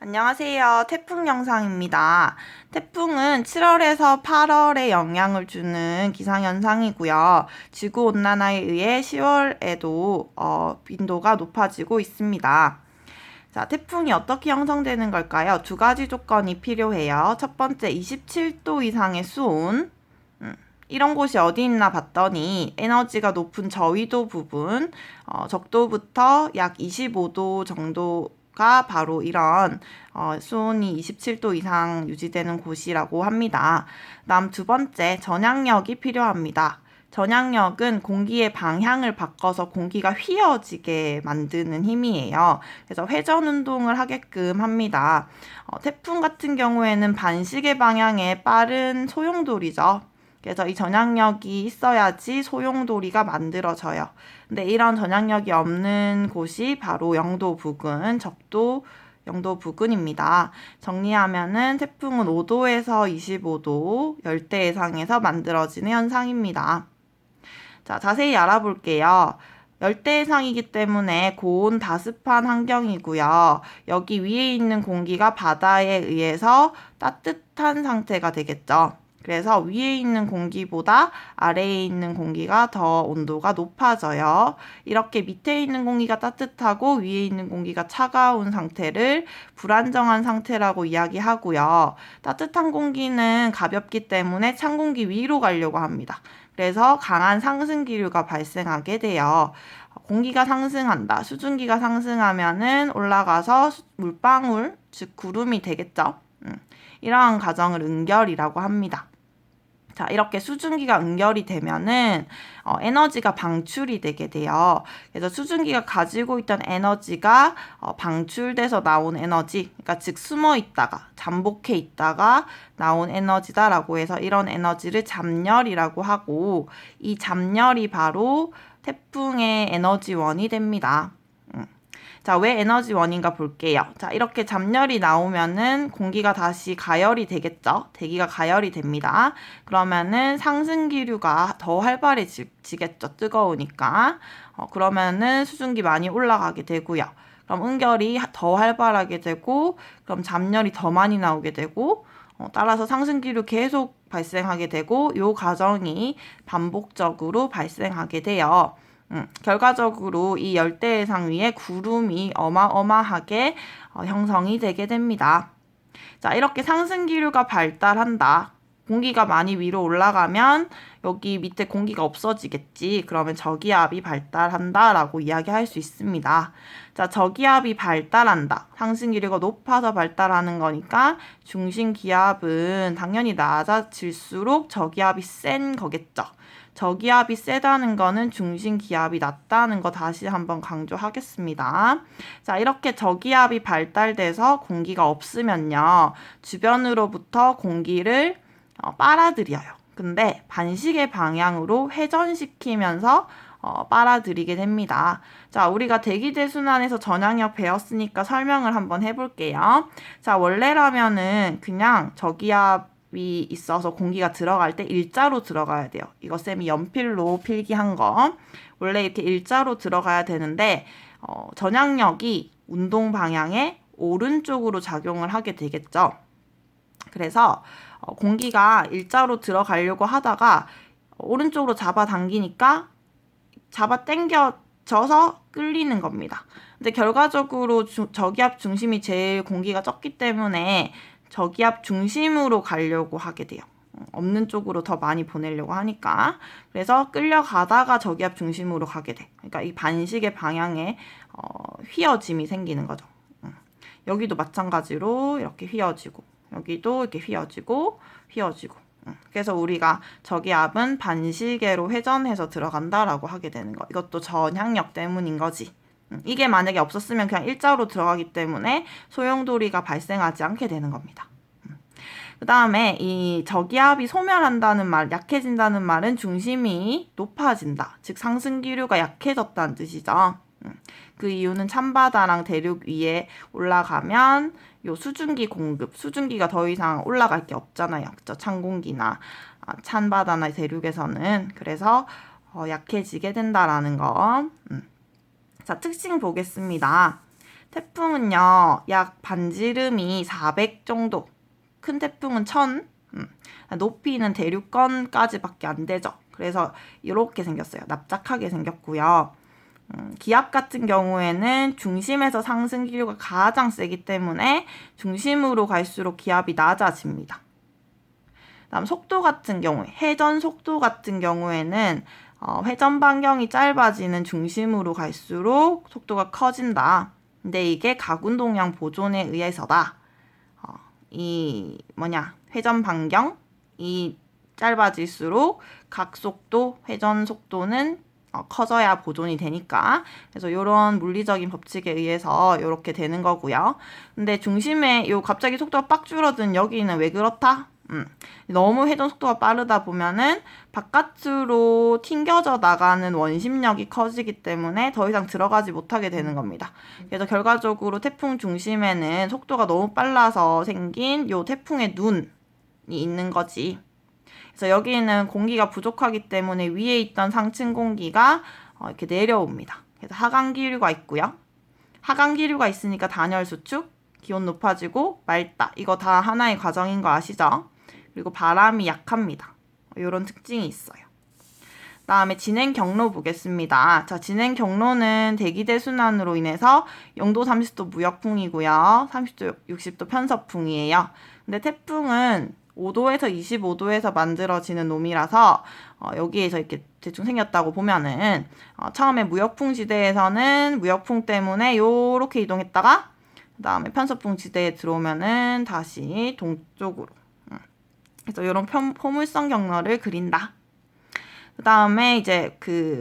안녕하세요. 태풍 영상입니다. 태풍은 7월에서 8월에 영향을 주는 기상현상이고요. 지구온난화에 의해 10월에도 빈도가 높아지고 있습니다. 자, 태풍이 어떻게 형성되는 걸까요? 두 가지 조건이 필요해요. 첫 번째, 27도 이상의 수온. 이런 곳이 어디 있나 봤더니 에너지가 높은 저위도 부분, 적도부터 약 25도 정도가 바로 이런 수온이 27도 이상 유지되는 곳이라고 합니다. 다음 두 번째, 전향력이 필요합니다. 전향력은 공기의 방향을 바꿔서 공기가 휘어지게 만드는 힘이에요. 그래서 회전 운동을 하게끔 합니다. 태풍 같은 경우에는 반시계 방향의 빠른 소용돌이죠. 그래서 이 전향력이 있어야지 소용돌이가 만들어져요. 근데 이런 전향력이 없는 곳이 바로 영도 부근, 적도 영도 부근입니다. 정리하면은 태풍은 5도에서 25도, 열대 해상에서 만들어지는 현상입니다. 자, 자세히 알아볼게요. 열대해상이기 때문에 고온 다습한 환경이고요. 여기 위에 있는 공기가 바다에 의해서 따뜻한 상태가 되겠죠. 그래서 위에 있는 공기보다 아래에 있는 공기가 더 온도가 높아져요. 이렇게 밑에 있는 공기가 따뜻하고 위에 있는 공기가 차가운 상태를 불안정한 상태라고 이야기하고요. 따뜻한 공기는 가볍기 때문에 찬 공기 위로 가려고 합니다. 그래서 강한 상승 기류가 발생하게 돼요. 공기가 상승한다. 수증기가 상승하면은 올라가서 물방울, 즉 구름이 되겠죠. 이러한 과정을 응결이라고 합니다. 자, 이렇게 수증기가 응결이 되면은 에너지가 방출이 되게 돼요. 그래서 수증기가 가지고 있던 에너지가 방출돼서 나온 에너지, 그러니까 즉 숨어 있다가 잠복해 있다가 나온 에너지다라고 해서 이런 에너지를 잡열이라고 하고, 이 잡열이 바로 태풍의 에너지원이 됩니다. 자, 왜 에너지원인가 볼게요. 자, 이렇게 잡열이 나오면은 공기가 다시 가열이 되겠죠? 대기가 가열이 됩니다. 그러면은 상승기류가 더 활발해지겠죠? 뜨거우니까. 그러면은 수증기 많이 올라가게 되고요. 그럼 응결이 더 활발하게 되고, 그럼 잡열이 더 많이 나오게 되고, 따라서 상승기류 계속 발생하게 되고, 요 과정이 반복적으로 발생하게 돼요. 결과적으로 이 열대해상 위에 구름이 어마어마하게 형성이 되게 됩니다. 자, 이렇게 상승기류가 발달한다. 공기가 많이 위로 올라가면 여기 밑에 공기가 없어지겠지. 그러면 저기압이 발달한다라고 이야기할 수 있습니다. 자, 저기압이 발달한다. 상승기류가 높아서 발달하는 거니까 중심기압은 당연히 낮아질수록 저기압이 센 거겠죠. 저기압이 세다는 거는 중심기압이 낮다는 거 다시 한번 강조하겠습니다. 자, 이렇게 저기압이 발달돼서 공기가 없으면요, 주변으로부터 공기를 빨아들여요. 근데 반시계 방향으로 회전시키면서 빨아들이게 됩니다. 자, 우리가 대기대순환에서 전향력 배웠으니까 설명을 한번 해볼게요. 자, 원래라면은 그냥 저기압이 있어서 공기가 들어갈 때 일자로 들어가야 돼요. 이거 쌤이 연필로 필기한 거. 원래 이렇게 일자로 들어가야 되는데 전향력이 운동 방향의 오른쪽으로 작용을 하게 되겠죠. 그래서 공기가 일자로 들어가려고 하다가 오른쪽으로 잡아당기니까 잡아당겨져서 끌리는 겁니다. 근데 결과적으로 저기압 중심이 제일 공기가 적기 때문에 저기압 중심으로 가려고 하게 돼요. 없는 쪽으로 더 많이 보내려고 하니까. 그래서 끌려가다가 저기압 중심으로 가게 돼. 그러니까 이 반시계 방향에 휘어짐이 생기는 거죠. 여기도 마찬가지로 이렇게 휘어지고, 여기도 이렇게 휘어지고. 그래서 우리가 저기압은 반시계로 회전해서 들어간다라고 하게 되는 거. 이것도 전향력 때문인 거지. 이게 만약에 없었으면 그냥 일자로 들어가기 때문에 소용돌이가 발생하지 않게 되는 겁니다. 그 다음에 이 저기압이 소멸한다는 말, 약해진다는 말은 중심이 높아진다. 즉 상승기류가 약해졌다는 뜻이죠. 그 이유는 찬바다랑 대륙 위에 올라가면 요 수증기 공급, 수증기가 더 이상 올라갈 게 없잖아요. 그죠? 찬 공기나 찬바다나 대륙에서는. 그래서 약해지게 된다라는 거. 자, 특징 보겠습니다. 태풍은요, 약 반지름이 400 정도, 큰 태풍은 1000, 높이는 대륙권까지밖에 안 되죠. 그래서 이렇게 생겼어요. 납작하게 생겼고요. 기압 같은 경우에는 중심에서 상승 기류가 가장 세기 때문에 중심으로 갈수록 기압이 낮아집니다. 다음 속도 같은 경우에, 회전 속도 같은 경우에는 회전 반경이 짧아지는 중심으로 갈수록 속도가 커진다. 근데 이게 가군동량 보존에 의해서다. 회전 반경이 짧아질수록 각 속도, 회전 속도는 커져야 보존이 되니까. 그래서 이런 물리적인 법칙에 의해서 이렇게 되는 거고요. 근데 중심에 갑자기 속도가 빡 줄어든 여기는 왜 그렇다? 너무 회전 속도가 빠르다 보면은 바깥으로 튕겨져 나가는 원심력이 커지기 때문에 더 이상 들어가지 못하게 되는 겁니다. 그래서 결과적으로 태풍 중심에는 속도가 너무 빨라서 생긴 요 태풍의 눈이 있는 거지. 그래서 여기는 공기가 부족하기 때문에 위에 있던 상층 공기가 이렇게 내려옵니다. 그래서 하강 기류가 있고요. 하강 기류가 있으니까 단열 수축, 기온 높아지고 맑다. 이거 다 하나의 과정인 거 아시죠? 그리고 바람이 약합니다. 이런 특징이 있어요. 다음에 진행 경로 보겠습니다. 자, 진행 경로는 대기대 순환으로 인해서 0도 30도 무역풍이고요. 30도 60도 편서풍이에요. 근데 태풍은 5도에서 25도에서 만들어지는 놈이라서 여기에서 이렇게 대충 생겼다고 보면은 처음에 무역풍 지대에서는 무역풍 때문에 요렇게 이동했다가 그 다음에 편서풍 지대에 들어오면은 다시 동쪽으로. 그래서 이런 포물선 경로를 그린다. 그 다음에 이제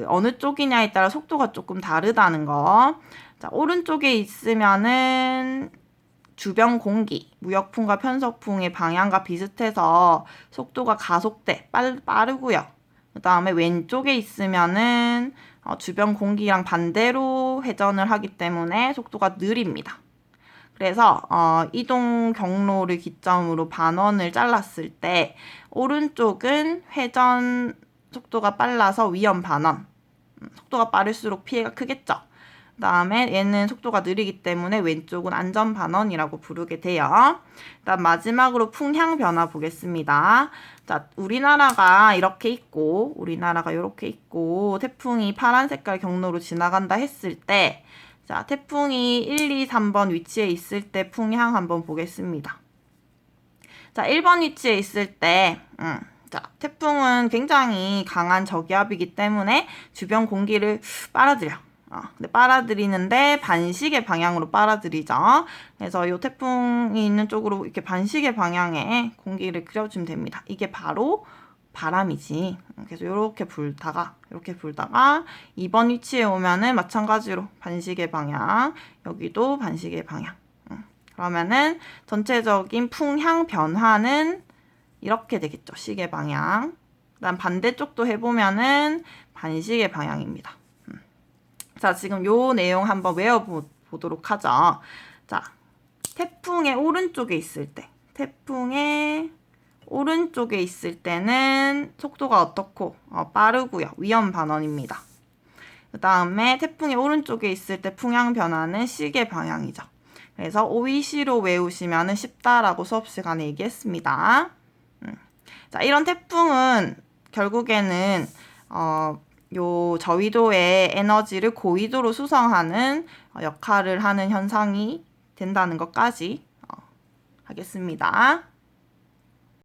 어느 쪽이냐에 따라 속도가 조금 다르다는 거. 자, 오른쪽에 있으면은 주변 공기, 무역풍과 편서풍의 방향과 비슷해서 속도가 가속돼, 빠르고요. 그 다음에 왼쪽에 있으면은 주변 공기랑 반대로 회전을 하기 때문에 속도가 느립니다. 그래서 이동 경로를 기점으로 반원을 잘랐을 때 오른쪽은 회전 속도가 빨라서 위험 반원, 속도가 빠를수록 피해가 크겠죠. 그 다음에 얘는 속도가 느리기 때문에 왼쪽은 안전 반원이라고 부르게 돼요. 그다음 마지막으로 풍향 변화 보겠습니다. 자, 우리나라가 이렇게 있고 태풍이 파란 색깔 경로로 지나간다 했을 때 자, 태풍이 1, 2, 3번 위치에 있을 때 풍향 한번 보겠습니다. 자, 1번 위치에 있을 때 자, 태풍은 굉장히 강한 저기압이기 때문에 주변 공기를 빨아들여. 근데 빨아들이는데 반시계 방향으로 빨아들이죠. 그래서 이 태풍이 있는 쪽으로 이렇게 반시계 방향에 공기를 그려주면 됩니다. 이게 바로 바람이지. 그래서 이렇게 불다가 2번 위치에 오면은 마찬가지로 반시계 방향, 여기도 반시계 방향. 그러면은 전체적인 풍향 변화는 이렇게 되겠죠. 시계 방향. 그다음 반대쪽도 해보면은 반시계 방향입니다. 자, 지금 요 내용 한번 외워보도록 하죠. 자, 태풍의 오른쪽에 있을 때는 속도가 어떻고 빠르고요. 위험 반원입니다. 그 다음에 태풍의 오른쪽에 있을 때 풍향 변화는 시계 방향이죠. 그래서 OEC로 외우시면 쉽다라고 수업 시간에 얘기했습니다. 자, 이런 태풍은 결국에는 요 저위도의 에너지를 고위도로 수송하는 역할을 하는 현상이 된다는 것까지 하겠습니다.